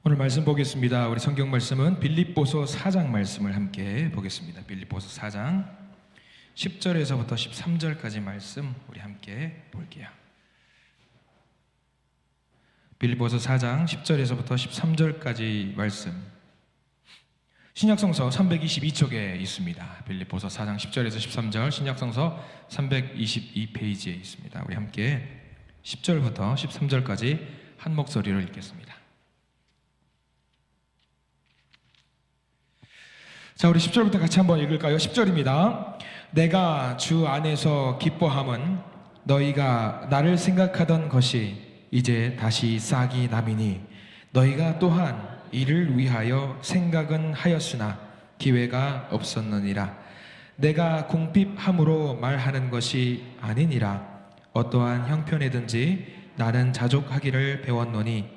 오늘 말씀 보겠습니다. 우리 성경 말씀은 빌립보서 4장 말씀을 함께 보겠습니다. 빌립보서 4장 10절에서부터 13절까지 말씀 우리 함께 볼게요. 빌립보서 4장 10절에서부터 13절까지 말씀, 신약성서 322쪽에 있습니다. 빌립보서 4장 10절에서 13절, 신약성서 322페이지에 있습니다. 우리 함께 10절부터 13절까지 한 목소리로 읽겠습니다. 자, 우리 10절부터 같이 한번 읽을까요? 10절입니다. 내가 주 안에서 기뻐함은 너희가 나를 생각하던 것이 이제 다시 싹이 남이니 너희가 또한 이를 위하여 생각은 하였으나 기회가 없었느니라. 내가 궁핍함으로 말하는 것이 아니니라. 어떠한 형편이든지 나는 자족하기를 배웠노니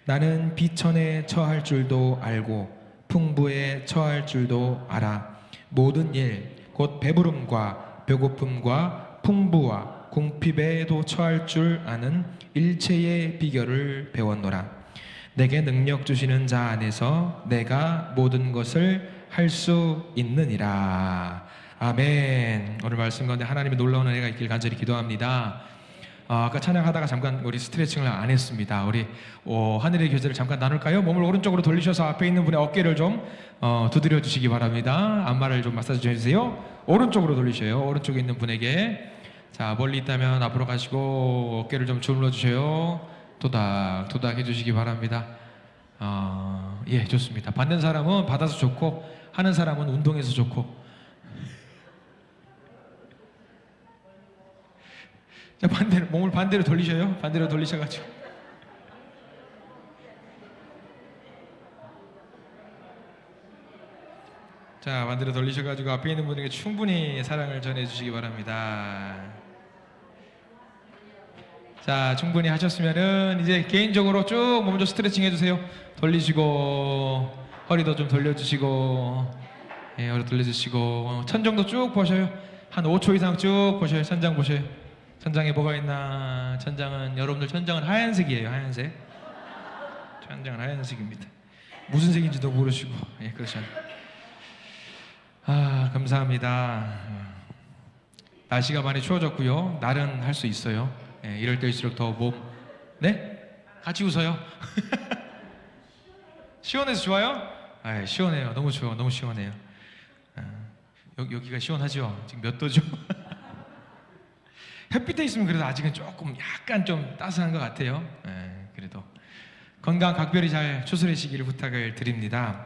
나는 비천에 처할 줄도 알고 풍부에 처할 줄도 알아. 모든 일 곧 배부름과 배고픔과 풍부와 궁핍에도 처할 줄 아는 일체의 비결을 배웠노라. 내게 능력 주시는 자 안에서 내가 모든 것을 할 수 있느니라. 아멘. 오늘 말씀 가운데 하나님의 놀라운 은혜가 있길 간절히 기도합니다. 아까 찬양하다가 잠깐 우리 스트레칭을 안 했습니다. 우리 하늘의 교제를 잠깐 나눌까요? 몸을 오른쪽으로 돌리셔서 앞에 있는 분의 어깨를 좀 두드려 주시기 바랍니다. 안마를 좀 마사지 좀 해주세요. 오른쪽으로 돌리셔요. 오른쪽에 있는 분에게. 자, 멀리 있다면 앞으로 가시고 어깨를 좀 주물러 주셔요. 토닥토닥 해주시기 바랍니다. 예, 좋습니다. 받는 사람은 받아서 좋고 하는 사람은 운동해서 좋고. 자, 반대로, 몸을 반대로 돌리셔요. 반대로 돌리셔가지고. 자, 반대로 돌리셔가지고 앞에 있는 분에게 충분히 사랑을 전해주시기 바랍니다. 자, 충분히 하셨으면은 이제 개인적으로 쭉 몸 좀 스트레칭 해주세요. 돌리시고 허리도 좀 돌려주시고, 예, 허리 돌려주시고, 천정도 쭉 보셔요. 한 5초 이상 쭉 보셔요. 천장 보셔요. 천장에 뭐가 있나? 천장은, 여러분들 천장은 하얀색이에요. 하얀색. 천장은 하얀색입니다. 무슨 색인지도 모르시고. 예, 그렇죠. 감사합니다. 날씨가 많이 추워졌고요. 날은 할 수 있어요. 예, 이럴 때일수록 더 몸. 네? 같이 웃어요. 시원해서 좋아요? 아, 시원해요. 너무 좋아. 너무 시원해요. 여기가 시원하죠? 지금 몇 도죠? 햇빛에 있으면 그래도 아직은 조금 약간 좀 따스한 것 같아요. 그래도 건강 각별히 잘 추스리시기를 부탁을 드립니다.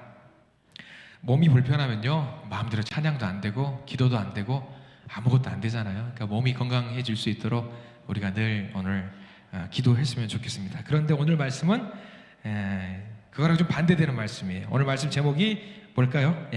몸이 불편하면요, 마음대로 찬양도 안 되고 기도도 안 되고 아무것도 안 되잖아요. 그러니까 몸이 건강해질 수 있도록 우리가 늘 오늘 기도했으면 좋겠습니다. 그런데 오늘 말씀은 그거랑 좀 반대되는 말씀이에요. 오늘 말씀 제목이 뭘까요?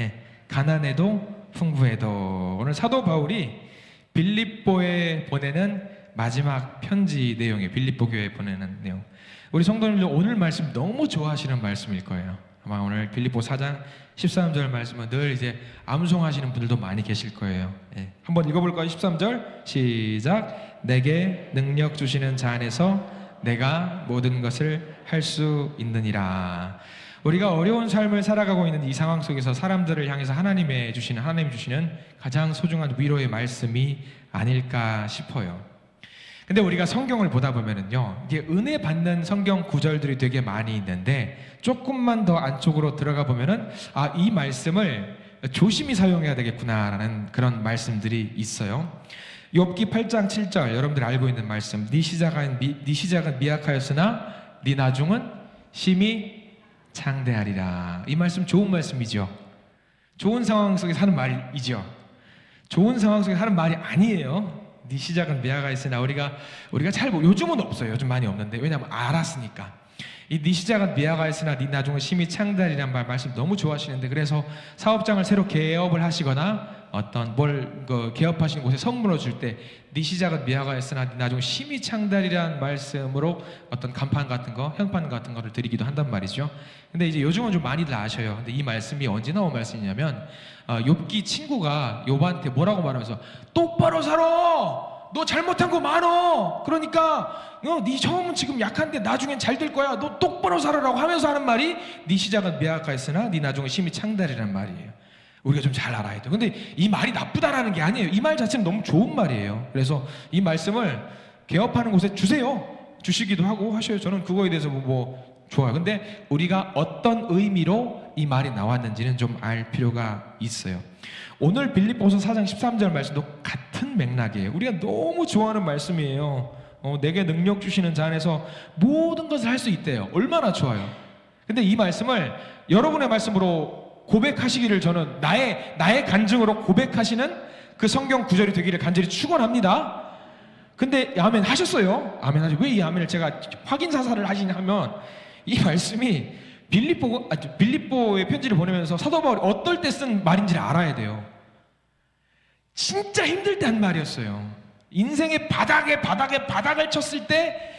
가난해도 풍부해도. 오늘 사도 바울이 빌립보에 보내는 마지막 편지 내용이에요. 빌립보 교회에 보내는 내용. 우리 성도님들 오늘 말씀 너무 좋아하시는 말씀일 거예요. 아마 오늘 빌립보 4장 13절 말씀은 늘 이제 암송하시는 분들도 많이 계실 거예요. 한번 읽어볼까요? 13절 시작. 내게 능력 주시는 자 안에서 내가 모든 것을 할 수 있느니라. 우리가 어려운 삶을 살아가고 있는 이 상황 속에서 사람들을 향해서 하나님이 주시는 가장 소중한 위로의 말씀이 아닐까 싶어요. 근데 우리가 성경을 보다 보면은요, 이게 은혜 받는 성경 구절들이 되게 많이 있는데 조금만 더 안쪽으로 들어가 보면은 이 말씀을 조심히 사용해야 되겠구나라는 그런 말씀들이 있어요. 욥기 8장 7절, 여러분들이 알고 있는 말씀. 네 시작은 미약하였으나 네 나중은 심히 창대하리라. 이 말씀 좋은 말씀이죠. 좋은 상황 속에 사는 말이죠. 좋은 상황 속에 하는 말이 아니에요. 네 시작은 미약하였으나 우리가 잘 요즘은 없어요. 요즘 많이 없는데, 왜냐하면 알았으니까. 이 네 시작은 미약하였으나 네 나중은 심히 창대하리란 말씀 너무 좋아하시는데, 그래서 사업장을 새로 개업을 하시거나 어떤 개업하시는 곳에 선물을 줄 때 네 시작은 미약하였으나 네 나중은 심히 창대하리란 말씀으로 어떤 간판 같은 거, 현판 같은 거를 드리기도 한단 말이죠. 근데 이제 요즘은 좀 많이들 아셔요. 근데 이 말씀이 언제 나온 말씀이냐면 욥기 친구가 욥한테 뭐라고 말하면서 똑바로 살아! 너 잘못한 거 많어. 그러니까 네 처음은 지금 약한데 나중엔 잘 될 거야. 너 똑바로 살아라고 하면서 하는 말이 네 시작은 미약하였으나 네 나중은 심히 창달이라는 말이에요. 우리가 좀 잘 알아야 돼요. 근데 이 말이 나쁘다라는 게 아니에요. 이 말 자체는 너무 좋은 말이에요. 그래서 이 말씀을 개업하는 곳에 주세요. 주시기도 하고 하셔요. 저는 그거에 대해서 좋아요. 근데 우리가 어떤 의미로 이 말이 나왔는지는 좀 알 필요가 있어요. 오늘 빌립보서 4장 13절 말씀도 같은 맥락이에요. 우리가 너무 좋아하는 말씀이에요. 내게 능력 주시는 자 안에서 모든 것을 할 수 있대요. 얼마나 좋아요. 근데 이 말씀을 여러분의 말씀으로 고백하시기를 저는 나의 간증으로 고백하시는 그 성경 구절이 되기를 간절히 축원합니다. 근데 아멘 하셨어요. 아멘 하죠. 왜 이 아멘을 제가 확인 사살을 하시냐 하면 이 말씀이 빌립보의 편지를 보내면서 사도 바울이 어떨 때 쓴 말인지를 알아야 돼요. 진짜 힘들 때 한 말이었어요. 인생의 바닥을 쳤을 때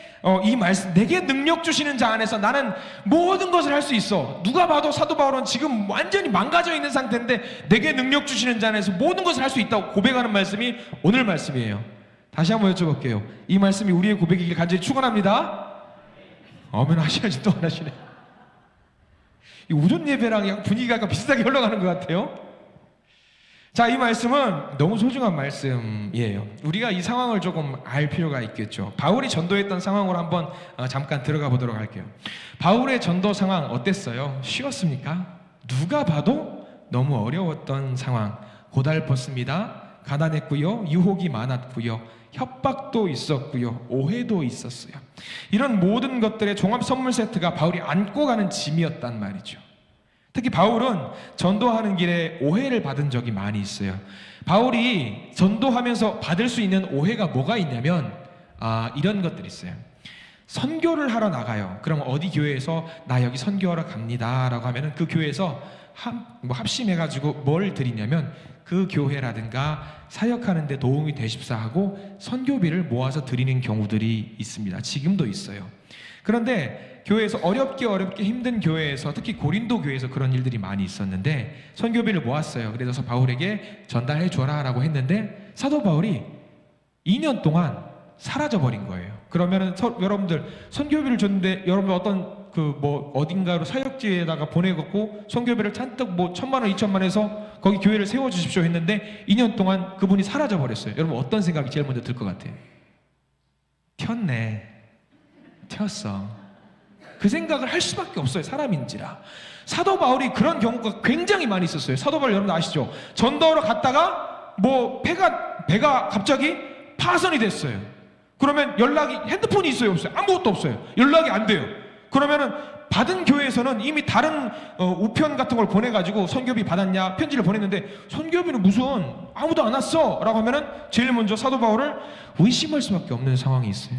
이 말씀, 내게 능력 주시는 자 안에서 나는 모든 것을 할 수 있어. 누가 봐도 사도 바울은 지금 완전히 망가져 있는 상태인데 내게 능력 주시는 자 안에서 모든 것을 할 수 있다고 고백하는 말씀이 오늘 말씀이에요. 다시 한번 여쭤볼게요. 이 말씀이 우리의 고백이길 간절히 축원합니다. 아멘 하셔야지. 또 안 하시네. 이 오전 예배랑 약 분위기가 약간 비슷하게 흘러가는 것 같아요. 자, 이 말씀은 너무 소중한 말씀이에요. 우리가 이 상황을 조금 알 필요가 있겠죠. 바울이 전도했던 상황으로 한번 잠깐 들어가 보도록 할게요. 바울의 전도 상황 어땠어요? 쉬웠습니까? 누가 봐도 너무 어려웠던 상황. 고달팠습니다. 가난했고요, 유혹이 많았고요, 협박도 있었고요, 오해도 있었어요. 이런 모든 것들의 종합 선물 세트가 바울이 안고 가는 짐이었단 말이죠. 특히 바울은 전도하는 길에 오해를 받은 적이 많이 있어요. 바울이 전도하면서 받을 수 있는 오해가 뭐가 있냐면 이런 것들이 있어요. 선교를 하러 나가요. 그럼 어디 교회에서 나 여기 선교하러 갑니다 라고 하면은 그 교회에서 합심해가지고 뭘 드리냐면 그 교회라든가 사역하는 데 도움이 되십사 하고 선교비를 모아서 드리는 경우들이 있습니다. 지금도 있어요. 그런데 교회에서 어렵게 힘든 교회에서, 특히 고린도 교회에서 그런 일들이 많이 있었는데 선교비를 모았어요. 그래서 바울에게 전달해 줘라 라고 했는데 사도 바울이 2년 동안 사라져버린 거예요. 그러면은 여러분들 선교비를 줬는데 여러분 어떤 어딘가로 사역지에다가 보내갖고 선교비를 잔뜩 1,000만 원, 2,000만 해서 거기 교회를 세워주십시오 했는데 2년 동안 그분이 사라져버렸어요. 여러분 어떤 생각이 제일 먼저 들 것 같아요? 튀었어. 그 생각을 할 수밖에 없어요. 사람인지라. 사도 바울이 그런 경우가 굉장히 많이 있었어요. 사도 바울 여러분 아시죠? 전도하러 갔다가 배가 갑자기 파손이 됐어요. 그러면 핸드폰이 있어요, 없어요? 아무것도 없어요. 연락이 안 돼요. 그러면은 받은 교회에서는 이미 다른 우편 같은 걸 보내가지고 선교비 받았냐 편지를 보냈는데 선교비는 무슨 아무도 안 왔어 라고 하면은 제일 먼저 사도 바울을 의심할 수밖에 없는 상황이 있어요.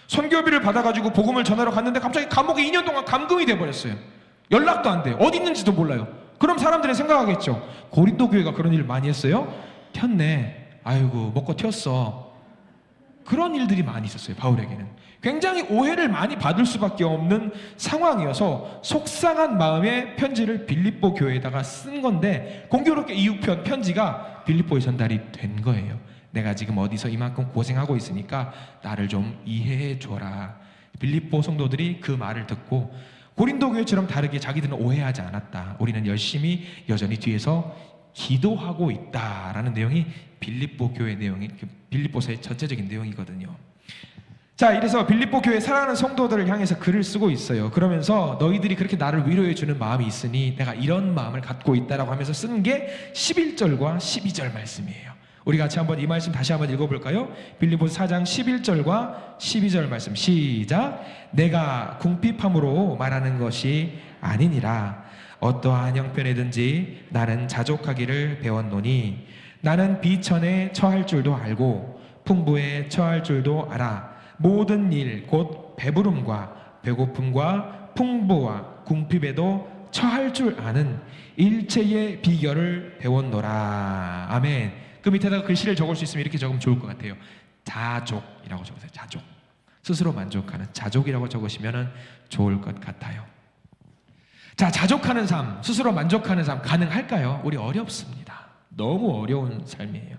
선교비를 받아가지고 복음을 전하러 갔는데 갑자기 감옥에 2년 동안 감금이 돼버렸어요. 연락도 안 돼요. 어디 있는지도 몰라요. 그럼 사람들이 생각하겠죠. 고린도 교회가 그런 일을 많이 했어요? 튀었네. 아이고 먹고 튀었어. 그런 일들이 많이 있었어요. 바울에게는 굉장히 오해를 많이 받을 수밖에 없는 상황이어서 속상한 마음에 편지를 빌립보 교회에다가 쓴 건데 공교롭게 이 편지가 빌립보에 전달이 된 거예요. 내가 지금 어디서 이만큼 고생하고 있으니까 나를 좀 이해해 줘라. 빌립보 성도들이 그 말을 듣고 고린도 교회처럼 다르게 자기들은 오해하지 않았다. 우리는 열심히 여전히 뒤에서 기도하고 있다라는 내용이 빌립보 교회 내용이 빌립보서의 전체적인 내용이거든요. 자, 이래서 빌립보 교회 사랑하는 성도들을 향해서 글을 쓰고 있어요. 그러면서 너희들이 그렇게 나를 위로해 주는 마음이 있으니 내가 이런 마음을 갖고 있다라고 하면서 쓴 게 11절과 12절 말씀이에요. 우리 같이 한번 이 말씀 다시 한번 읽어볼까요? 빌립보서 4장 11절과 12절 말씀 시작. 내가 궁핍함으로 말하는 것이 아니니라. 어떠한 형편이든지 나는 자족하기를 배웠노니 나는 비천에 처할 줄도 알고 풍부에 처할 줄도 알아. 모든 일 곧 배부름과 배고픔과 풍부와 궁핍에도 처할 줄 아는 일체의 비결을 배웠노라. 아멘. 그 밑에다가 글씨를 적을 수 있으면 이렇게 적으면 좋을 것 같아요. 자족이라고 적으세요. 자족. 스스로 만족하는 자족이라고 적으시면 좋을 것 같아요. 자, 자족하는 삶, 스스로 만족하는 삶 가능할까요? 우리 어렵습니다. 너무 어려운 삶이에요.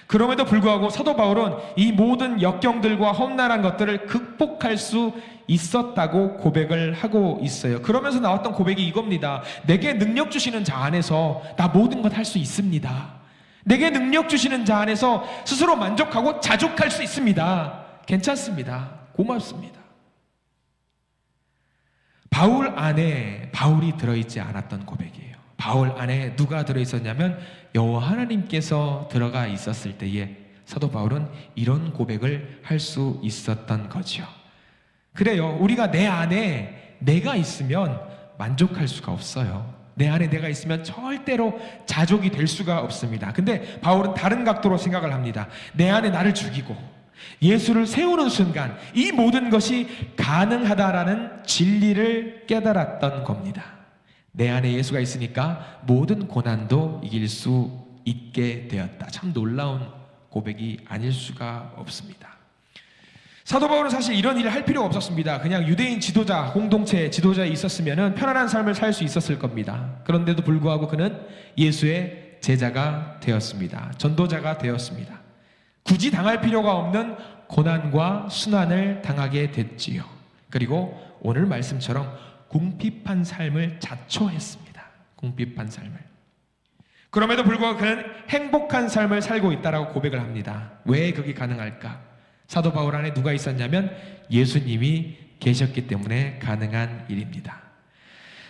그럼에도 불구하고 사도 바울은 이 모든 역경들과 험난한 것들을 극복할 수 있었다고 고백을 하고 있어요. 그러면서 나왔던 고백이 이겁니다. 내게 능력 주시는 자 안에서 나 모든 것 할 수 있습니다. 내게 능력 주시는 자 안에서 스스로 만족하고 자족할 수 있습니다. 괜찮습니다. 고맙습니다. 바울 안에 바울이 들어있지 않았던 고백이에요. 바울 안에 누가 들어있었냐면 여호와 하나님께서 들어가 있었을 때에 사도 바울은 이런 고백을 할 수 있었던 거죠. 그래요. 우리가 내 안에 내가 있으면 만족할 수가 없어요. 내 안에 내가 있으면 절대로 자족이 될 수가 없습니다. 근데 바울은 다른 각도로 생각을 합니다. 내 안에 나를 죽이고 예수를 세우는 순간 이 모든 것이 가능하다라는 진리를 깨달았던 겁니다. 내 안에 예수가 있으니까 모든 고난도 이길 수 있게 되었다. 참 놀라운 고백이 아닐 수가 없습니다. 사도 바울은 사실 이런 일을 할 필요가 없었습니다. 그냥 유대인 지도자, 공동체 지도자에 있었으면 편안한 삶을 살 수 있었을 겁니다. 그런데도 불구하고 그는 예수의 제자가 되었습니다. 전도자가 되었습니다. 굳이 당할 필요가 없는 고난과 순환을 당하게 됐지요. 그리고 오늘 말씀처럼 궁핍한 삶을 자초했습니다. 궁핍한 삶을. 그럼에도 불구하고 그는 행복한 삶을 살고 있다라고 고백을 합니다. 왜 그게 가능할까? 사도 바울 안에 누가 있었냐면 예수님이 계셨기 때문에 가능한 일입니다.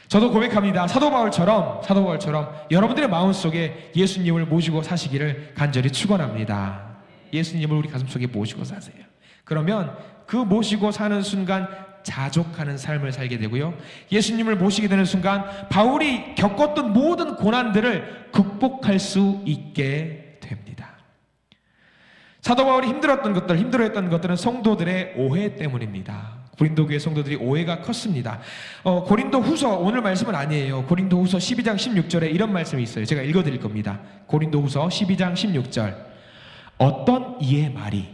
저도 고백합니다. 사도 바울처럼 여러분들의 마음속에 예수님을 모시고 사시기를 간절히 축원합니다. 예수님을 우리 가슴속에 모시고 사세요. 그러면 그 모시고 사는 순간 자족하는 삶을 살게 되고요. 예수님을 모시게 되는 순간 바울이 겪었던 모든 고난들을 극복할 수 있게 됩니다. 사도 바울이 힘들어했던 것들은 성도들의 오해 때문입니다. 고린도 교회 성도들이 오해가 컸습니다. 고린도 후서, 오늘 말씀은 아니에요. 고린도 후서 12장 16절에 이런 말씀이 있어요. 제가 읽어드릴 겁니다. 고린도 후서 12장 16절. 어떤 이의 말이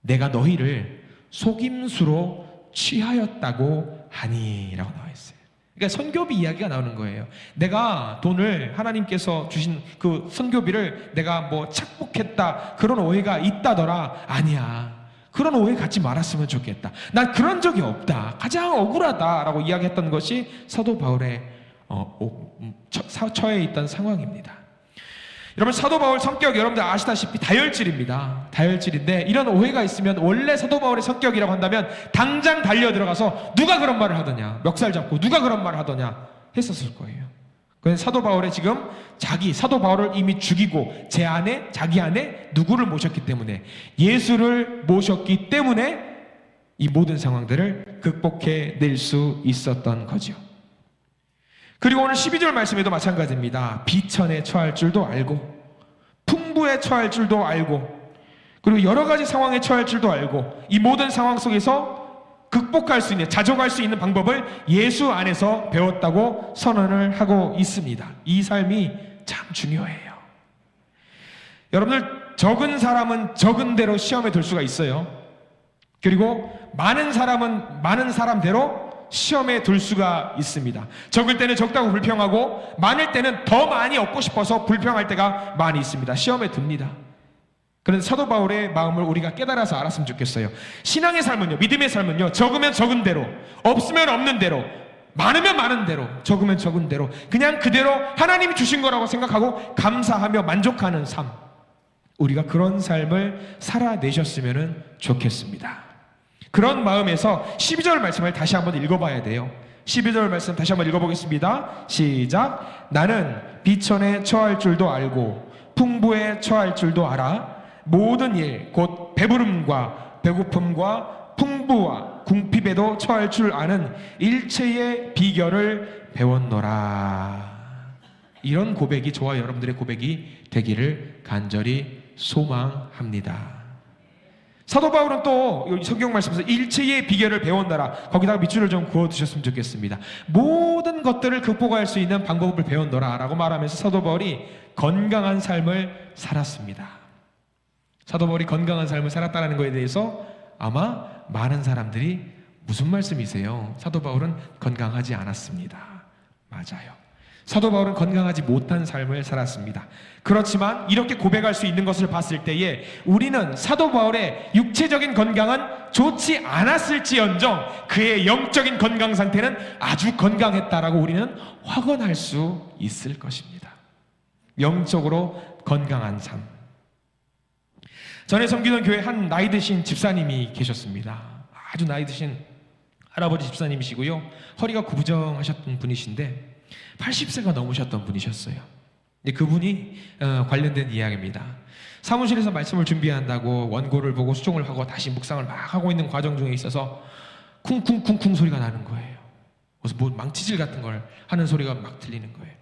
내가 너희를 속임수로 취하였다고 하니 라고 나와 있어요. 그러니까 선교비 이야기가 나오는 거예요. 내가 돈을 하나님께서 주신 그 선교비를 내가 뭐 착복했다 그런 오해가 있다더라. 아니야. 그런 오해 갖지 말았으면 좋겠다. 난 그런 적이 없다. 가장 억울하다라고 이야기했던 것이 사도 바울의 처해 있던 상황입니다. 여러분 사도 바울 성격 여러분들 아시다시피 다혈질입니다. 다혈질인데 이런 오해가 있으면 원래 사도 바울의 성격이라고 한다면 당장 달려 들어가서 누가 그런 말을 하더냐, 멱살 잡고 누가 그런 말을 하더냐 했었을 거예요. 그래서 사도 바울의 지금 사도 바울을 이미 죽이고 자기 안에 누구를 모셨기 때문에 예수를 모셨기 때문에 이 모든 상황들을 극복해 낼 수 있었던 거죠. 그리고 오늘 12절 말씀에도 마찬가지입니다. 비천에 처할 줄도 알고 풍부에 처할 줄도 알고 그리고 여러 가지 상황에 처할 줄도 알고 이 모든 상황 속에서 극복할 수 있는, 자족할 수 있는 방법을 예수 안에서 배웠다고 선언을 하고 있습니다. 이 삶이 참 중요해요. 여러분들 적은 사람은 적은 대로 시험에 들 수가 있어요. 그리고 많은 사람은 많은 사람대로 시험에 들 수가 있습니다. 적을 때는 적다고 불평하고 많을 때는 더 많이 얻고 싶어서 불평할 때가 많이 있습니다. 시험에 듭니다. 그런 사도 바울의 마음을 우리가 깨달아서 알았으면 좋겠어요. 신앙의 삶은요, 믿음의 삶은요, 적으면 적은 대로, 없으면 없는 대로, 많으면 많은 대로, 적으면 적은 대로, 그냥 그대로 하나님이 주신 거라고 생각하고 감사하며 만족하는 삶, 우리가 그런 삶을 살아내셨으면 좋겠습니다. 그런 마음에서 12절 말씀을 다시 한번 읽어봐야 돼요. 12절 말씀 다시 한번 읽어보겠습니다. 시작. 나는 비천에 처할 줄도 알고 풍부에 처할 줄도 알아. 모든 일 곧 배부름과 배고픔과 풍부와 궁핍에도 처할 줄 아는 일체의 비결을 배웠노라. 이런 고백이 저와 여러분들의 고백이 되기를 간절히 소망합니다. 사도 바울은 또 성경 말씀에서 일체의 비결을 배웠노라, 거기다가 밑줄을 좀 그어두셨으면 좋겠습니다. 모든 것들을 극복할 수 있는 방법을 배웠노라 라고 말하면서 사도 바울이 건강한 삶을 살았습니다. 사도 바울이 건강한 삶을 살았다는 것에 대해서 아마 많은 사람들이 무슨 말씀이세요? 사도 바울은 건강하지 않았습니다. 맞아요. 사도 바울은 건강하지 못한 삶을 살았습니다. 그렇지만 이렇게 고백할 수 있는 것을 봤을 때에 우리는 사도 바울의 육체적인 건강은 좋지 않았을지언정 그의 영적인 건강 상태는 아주 건강했다라고 우리는 확언할 수 있을 것입니다. 영적으로 건강한 삶. 전에 섬기던 교회 한 나이 드신 집사님이 계셨습니다. 아주 나이 드신 할아버지 집사님이시고요. 허리가 구부정하셨던 분이신데 80세가 넘으셨던 분이셨어요. 그분이 관련된 이야기입니다. 사무실에서 말씀을 준비한다고 원고를 보고 수정을 하고 다시 묵상을 막 하고 있는 과정 중에 있어서 쿵쿵쿵쿵 소리가 나는 거예요. 그래서 뭐 망치질 같은 걸 하는 소리가 막 들리는 거예요.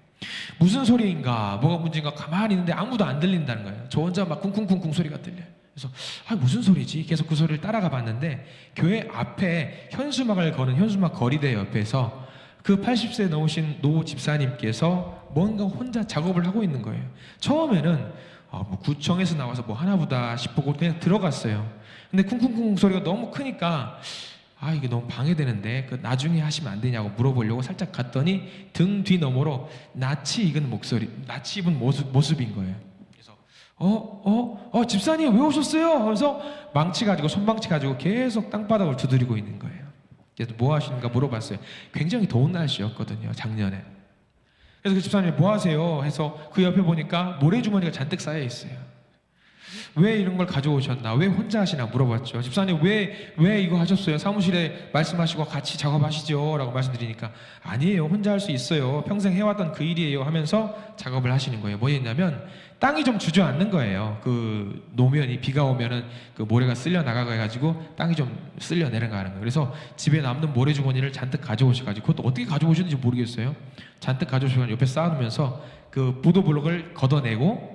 무슨 소리인가, 뭐가 문제인가 가만히 있는데 아무도 안 들린다는 거예요. 저 혼자 막 쿵쿵쿵쿵 소리가 들려요. 그래서 무슨 소리지? 계속 그 소리를 따라가 봤는데 교회 앞에 현수막을 거는 현수막 거리대 옆에서 그 80세 넘으신 노 집사님께서 뭔가 혼자 작업을 하고 있는 거예요. 처음에는 뭐 구청에서 나와서 뭐 하나보다 싶고 그냥 들어갔어요. 근데 쿵쿵쿵 소리가 너무 크니까 이게 너무 방해되는데 그 나중에 하시면 안 되냐고 물어보려고 살짝 갔더니 등 뒤 너머로 낯이 익은 목소리, 낯이 입은 모습인 거예요. 그래서 집사님 왜 오셨어요? 그래서 망치 가지고 손망치 가지고 계속 땅바닥을 두드리고 있는 거예요. 그래서 뭐 하시는가 물어봤어요. 굉장히 더운 날씨였거든요, 작년에. 그래서 그 집사님이 뭐 하세요? 해서 그 옆에 보니까 모래주머니가 잔뜩 쌓여 있어요. 왜 이런 걸 가져오셨나? 왜 혼자 하시나 물어봤죠. 집사님 왜 이거 하셨어요? 사무실에 말씀하시고 같이 작업하시죠 라고 말씀드리니까 아니에요, 혼자 할 수 있어요, 평생 해왔던 그 일이에요 하면서 작업을 하시는 거예요. 뭐였냐면 땅이 좀 주저앉는 거예요. 그 노면이 비가 오면은 그 모래가 쓸려 나가고 해가지고 땅이 좀 쓸려 내려가는 거예요. 그래서 집에 남는 모래주머니를 잔뜩 가져오셔가지고 그것도 어떻게 가져오셨는지 모르겠어요. 잔뜩 가져오셔서 옆에 쌓아놓으면서 그 보도블록을 걷어내고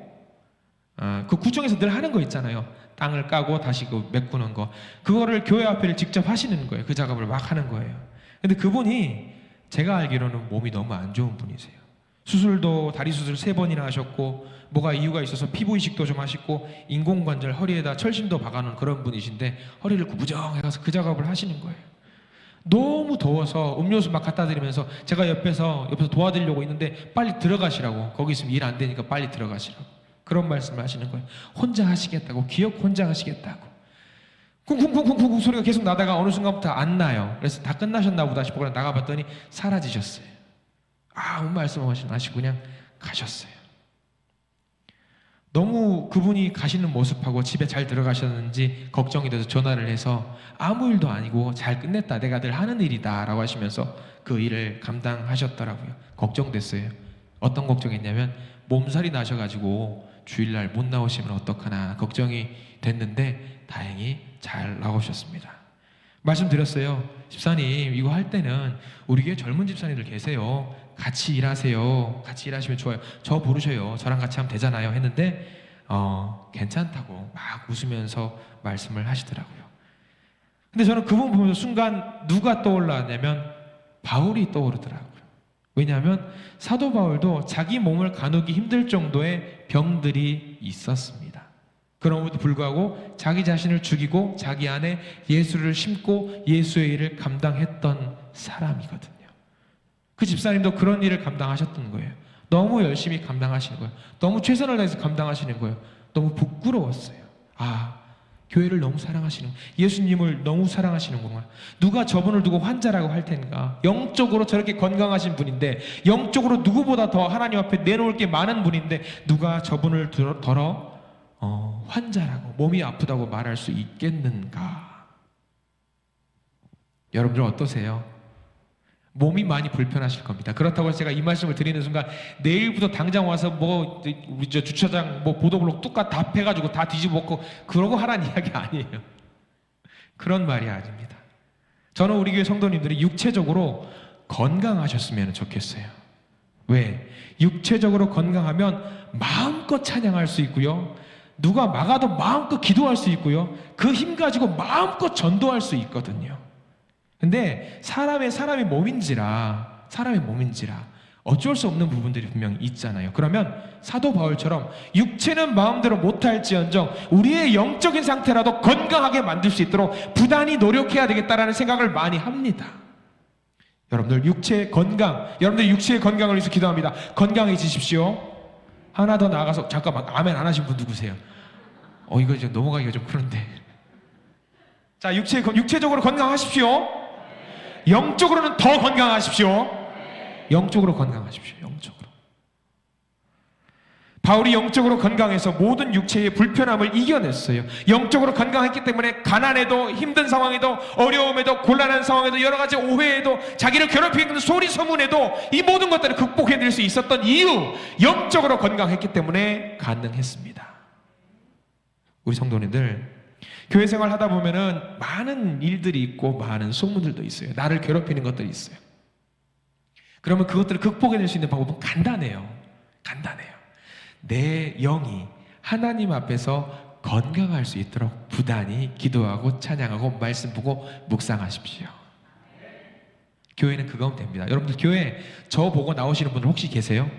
그 구청에서 늘 하는 거 있잖아요. 땅을 까고 다시 그 메꾸는 거. 그거를 교회 앞에를 직접 하시는 거예요. 그 작업을 막 하는 거예요. 근데 그분이 제가 알기로는 몸이 너무 안 좋은 분이세요. 수술도 다리 수술 3번이나 하셨고 뭐가 이유가 있어서 피부 이식도 좀 하시고 인공관절 허리에다 철심도 박아놓은 그런 분이신데 허리를 구부정해서 그 작업을 하시는 거예요. 너무 더워서 음료수 막 갖다 드리면서 제가 옆에서 도와드리려고 있는데 빨리 들어가시라고, 거기 있으면 일 안 되니까 빨리 들어가시라고 그런 말씀을 하시는 거예요. 혼자 하시겠다고, 기억 혼자 하시겠다고. 쿵쿵쿵쿵쿵 소리가 계속 나다가 어느 순간부터 안 나요. 그래서 다 끝나셨나 보다 싶고 그냥 나가봤더니 사라지셨어요. 아무 말씀 안 하시고 그냥 가셨어요. 너무 그분이 가시는 모습하고 집에 잘 들어가셨는지 걱정이 돼서 전화를 해서 아무 일도 아니고 잘 끝냈다, 내가 늘 하는 일이다 라고 하시면서 그 일을 감당하셨더라고요. 걱정됐어요. 어떤 걱정했냐면 몸살이 나셔가지고 주일날 못 나오시면 어떡하나 걱정이 됐는데 다행히 잘 나오셨습니다. 말씀드렸어요. 집사님 이거 할 때는 우리 교회 젊은 집사님들 계세요. 같이 일하세요. 같이 일하시면 좋아요. 저 부르셔요. 저랑 같이 하면 되잖아요 했는데 괜찮다고 막 웃으면서 말씀을 하시더라고요. 근데 저는 그분 보면서 순간 누가 떠올랐냐면 바울이 떠오르더라고요. 왜냐하면 사도 바울도 자기 몸을 가누기 힘들 정도의 병들이 있었습니다. 그럼에도 불구하고 자기 자신을 죽이고 자기 안에 예수를 심고 예수의 일을 감당했던 사람이거든요. 그 집사님도 그런 일을 감당하셨던 거예요. 너무 열심히 감당하시는 거예요. 너무 최선을 다해서 감당하시는 거예요. 너무 부끄러웠어요. 교회를 너무 사랑하시는, 예수님을 너무 사랑하시는구나. 누가 저분을 두고 환자라고 할 텐가. 영적으로 저렇게 건강하신 분인데, 영적으로 누구보다 더 하나님 앞에 내놓을 게 많은 분인데 누가 저분을 덜어 환자라고, 몸이 아프다고 말할 수 있겠는가? 여러분들 어떠세요? 몸이 많이 불편하실 겁니다. 그렇다고 해서 제가 이 말씀을 드리는 순간 내일부터 당장 와서 우리 주차장 보도블록 뚝까 다 패가지고 다 뒤집어 먹고 그러고 하라는 이야기 아니에요. 그런 말이 아닙니다. 저는 우리 교회 성도님들이 육체적으로 건강하셨으면 좋겠어요. 왜? 육체적으로 건강하면 마음껏 찬양할 수 있고요. 누가 막아도 마음껏 기도할 수 있고요. 그 힘 가지고 마음껏 전도할 수 있거든요. 근데 사람의 몸인지라 어쩔 수 없는 부분들이 분명히 있잖아요. 그러면 사도 바울처럼 육체는 마음대로 못할지언정 우리의 영적인 상태라도 건강하게 만들 수 있도록 부단히 노력해야 되겠다라는 생각을 많이 합니다. 여러분들 육체의 건강, 여러분들 육체의 건강을 위해서 기도합니다. 건강해지십시오. 하나 더 나아가서, 잠깐만, 아멘 안 하신 분 누구세요? 이거 좀 넘어가기가 좀 그런데. 자, 육체적으로 건강하십시오. 영적으로는 더 건강하십시오. 영적으로 건강하십시오. 영적으로. 바울이 영적으로 건강해서 모든 육체의 불편함을 이겨냈어요. 영적으로 건강했기 때문에 가난에도, 힘든 상황에도, 어려움에도, 곤란한 상황에도, 여러 가지 오해에도, 자기를 괴롭히는 소리 소문에도 이 모든 것들을 극복해낼 수 있었던 이유, 영적으로 건강했기 때문에 가능했습니다. 우리 성도님들, 교회 생활 하다 보면은 많은 일들이 있고 많은 소문들도 있어요. 나를 괴롭히는 것들이 있어요. 그러면 그것들을 극복해낼 수 있는 방법은 간단해요. 간단해요. 내 영이 하나님 앞에서 건강할 수 있도록 부단히 기도하고 찬양하고 말씀 보고 묵상하십시오. 교회는 그거면 됩니다. 여러분들 교회 저 보고 나오시는 분들 혹시 계세요?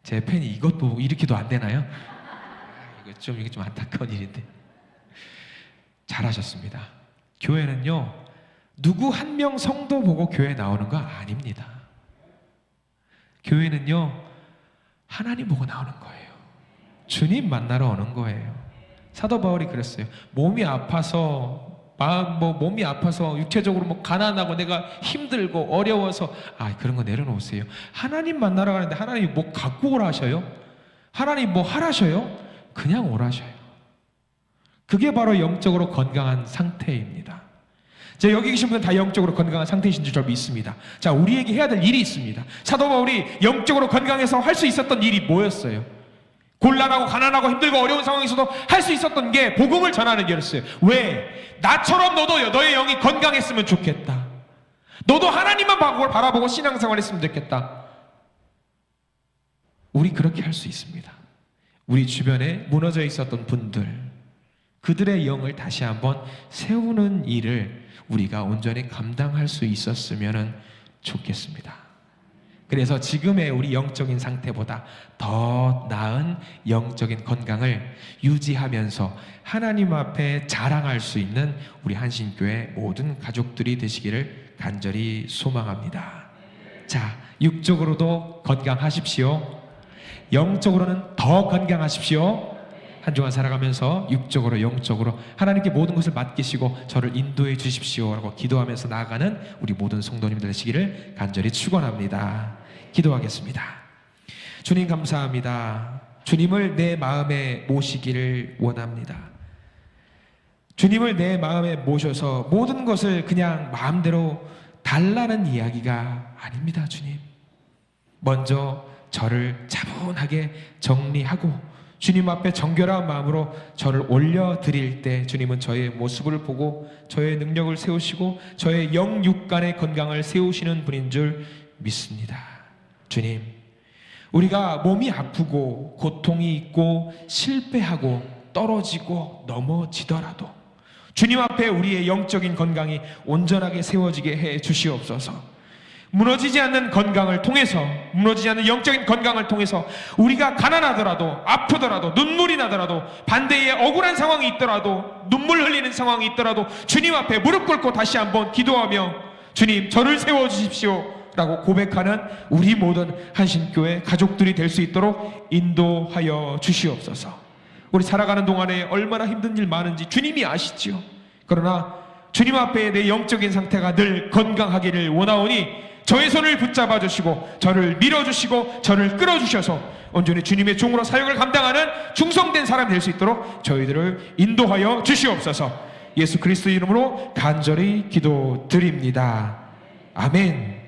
제 팬이 이것 보고 이렇게도 안 되나요? 이게 좀 안타까운 일인데. 잘하셨습니다. 교회는요, 누구 한 명 성도 보고 교회 나오는 거 아닙니다. 교회는요, 하나님 보고 나오는 거예요. 주님 만나러 오는 거예요. 사도 바울이 그랬어요. 몸이 아파서 육체적으로 가난하고 내가 힘들고 어려워서 그런 거 내려놓으세요. 하나님 만나러 가는데 하나님이 뭐 갖고 오라셔요? 하나님 뭐 하라셔요? 그냥 오라셔요. 그게 바로 영적으로 건강한 상태입니다. 자, 여기 계신 분들 다 영적으로 건강한 상태이신 줄 믿습니다. 자, 우리에게 해야 될 일이 있습니다. 사도 바울이 영적으로 건강해서 할 수 있었던 일이 뭐였어요? 곤란하고 가난하고 힘들고 어려운 상황에서도 할 수 있었던 게 복음을 전하는 일이었어요. 왜? 나처럼 너도 너의 영이 건강했으면 좋겠다. 너도 하나님만 바라보고 신앙생활 했으면 좋겠다. 우리 그렇게 할 수 있습니다. 우리 주변에 무너져 있었던 분들, 그들의 영을 다시 한번 세우는 일을 우리가 온전히 감당할 수 있었으면 좋겠습니다. 그래서 지금의 우리 영적인 상태보다 더 나은 영적인 건강을 유지하면서 하나님 앞에 자랑할 수 있는 우리 한신교회 모든 가족들이 되시기를 간절히 소망합니다. 자, 육적으로도 건강하십시오. 영적으로는 더 건강하십시오. 한 주간 살아가면서 육적으로 영적으로 하나님께 모든 것을 맡기시고 저를 인도해 주십시오라고 기도하면서 나아가는 우리 모든 성도님들 되시기를 간절히 축원합니다. 기도하겠습니다. 주님 감사합니다. 주님을 내 마음에 모시기를 원합니다. 주님을 내 마음에 모셔서 모든 것을 그냥 마음대로 달라는 이야기가 아닙니다. 주님, 먼저 저를 차분하게 정리하고 주님 앞에 정결한 마음으로 저를 올려드릴 때 주님은 저의 모습을 보고 저의 능력을 세우시고 저의 영육간의 건강을 세우시는 분인 줄 믿습니다. 주님, 우리가 몸이 아프고 고통이 있고 실패하고 떨어지고 넘어지더라도 주님 앞에 우리의 영적인 건강이 온전하게 세워지게 해 주시옵소서. 무너지지 않는 건강을 통해서, 무너지지 않는 영적인 건강을 통해서 우리가 가난하더라도, 아프더라도, 눈물이 나더라도, 반대의 억울한 상황이 있더라도, 눈물 흘리는 상황이 있더라도 주님 앞에 무릎 꿇고 다시 한번 기도하며 주님 저를 세워주십시오 라고 고백하는 우리 모든 한신교회 가족들이 될 수 있도록 인도하여 주시옵소서. 우리 살아가는 동안에 얼마나 힘든 일 많은지 주님이 아시지요. 그러나 주님 앞에 내 영적인 상태가 늘 건강하기를 원하오니 저의 손을 붙잡아 주시고 저를 밀어주시고 저를 끌어주셔서 온전히 주님의 종으로 사역을 감당하는 충성된 사람이 될 수 있도록 저희들을 인도하여 주시옵소서. 예수 그리스도 이름으로 간절히 기도드립니다. 아멘.